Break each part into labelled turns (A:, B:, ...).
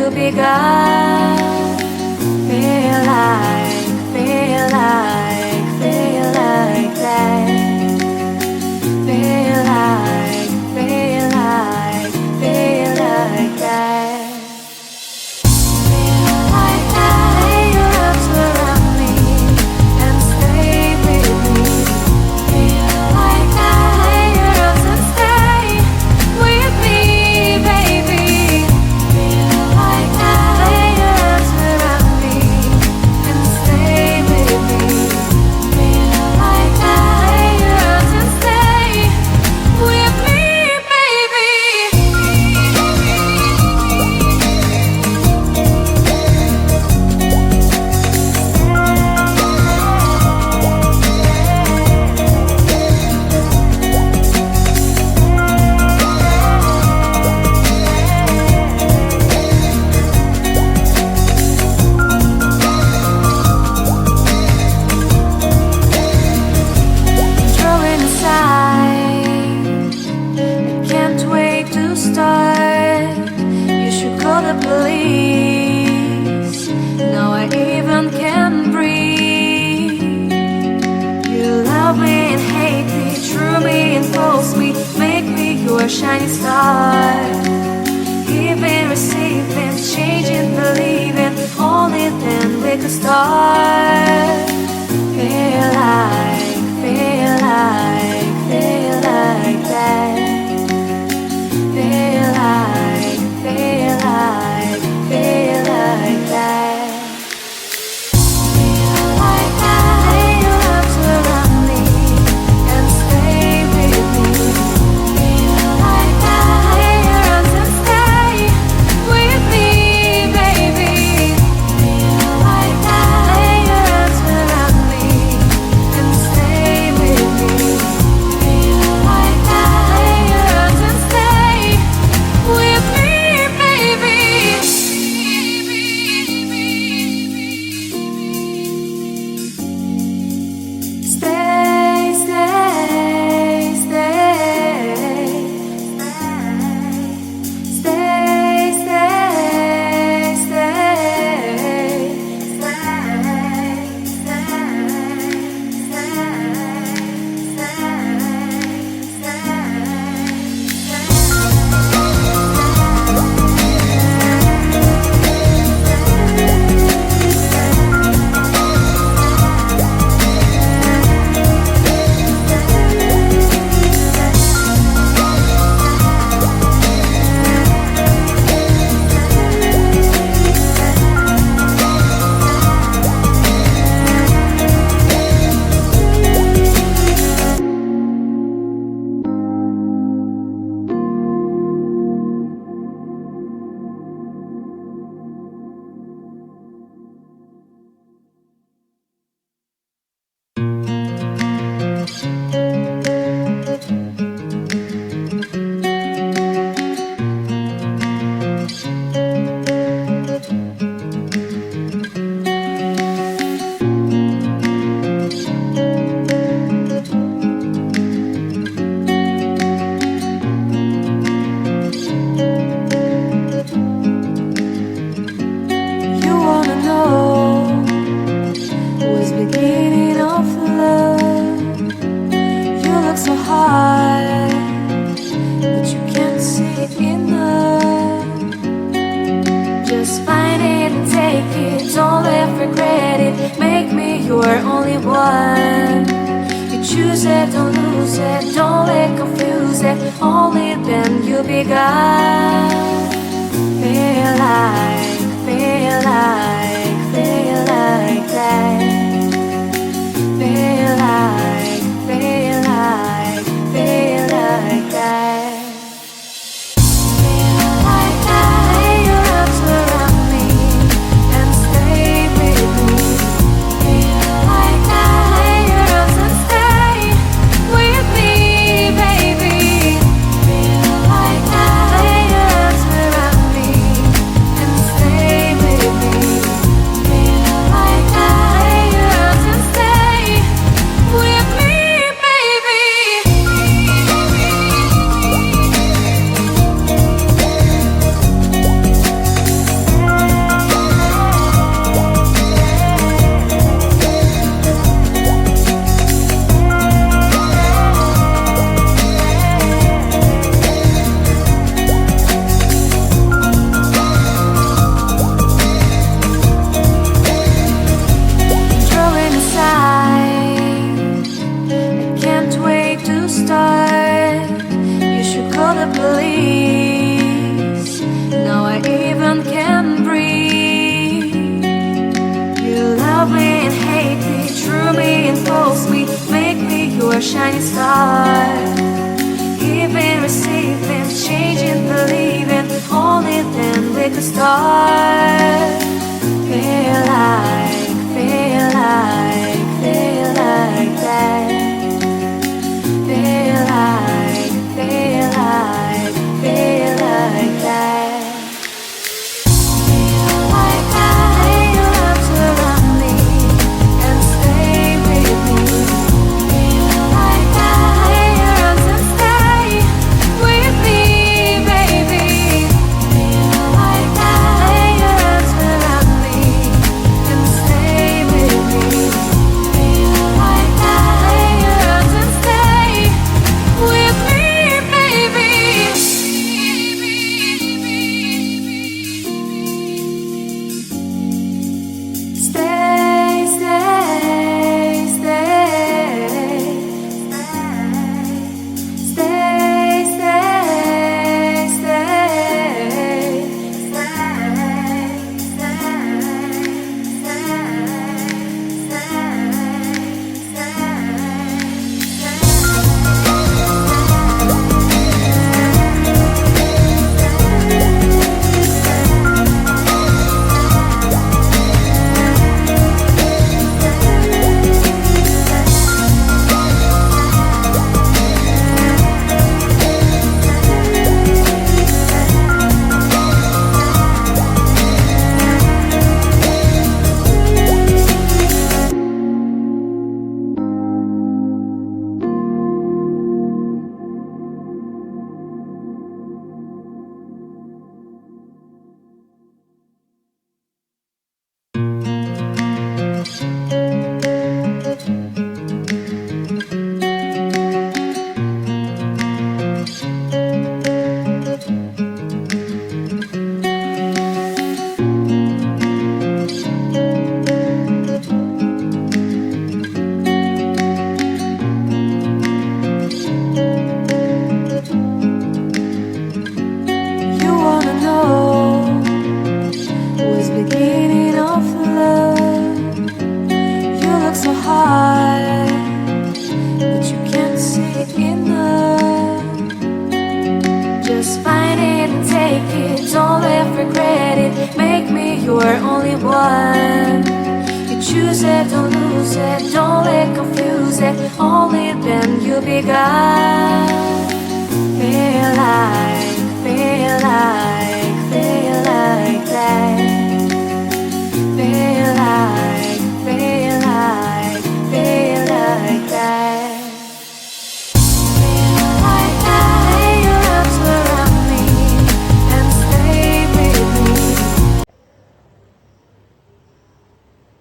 A: you begun. Feel like that. Feel like that. Feel like that. Shining star, giving, receiving, changing, believing. Only then we could start. Feel like that. Feel like that. the police. Now I even can breathe. You love me and hate me, true me and false me, make me your shining star. Giving, receiving, changing, believing, only then we could start. Feel like that. Feel like that. Feel like that.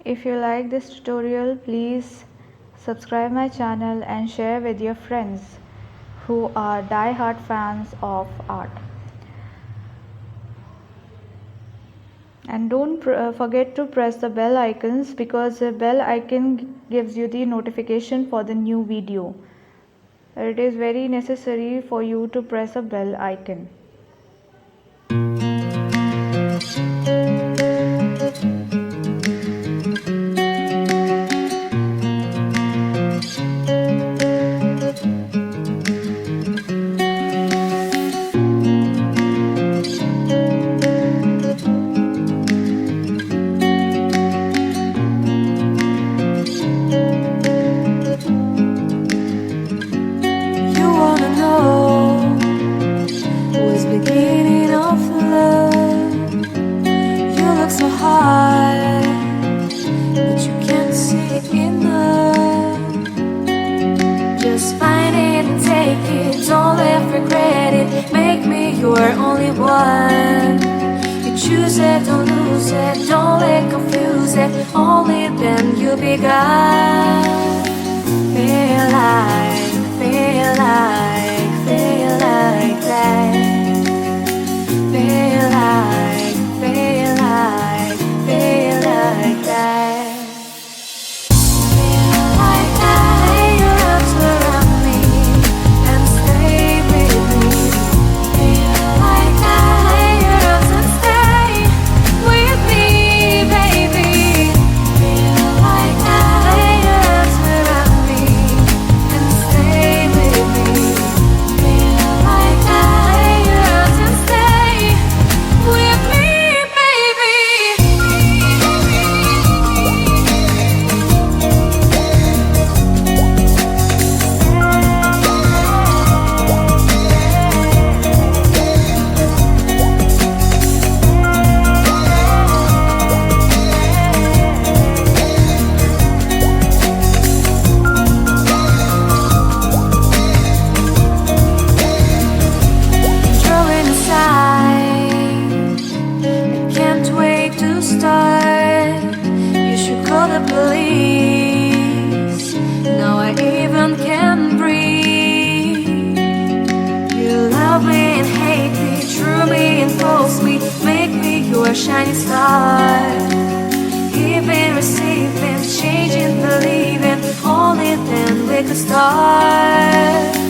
B: If you like this tutorial, please subscribe my channel and share with your friends who are die-hard fans of art. And don't forget to press the bell icons, because the bell icon gives you the notification for the new video. It is very necessary for you to press a bell icon.
A: You're only one. You choose it, don't lose it, don't let confuse it. Only then you'll be God. Feel like that. Feel like that. Feel like that. Lay your arms around me and stay with me. a shining star. Giving, receiving, changing, believing, only then we could start.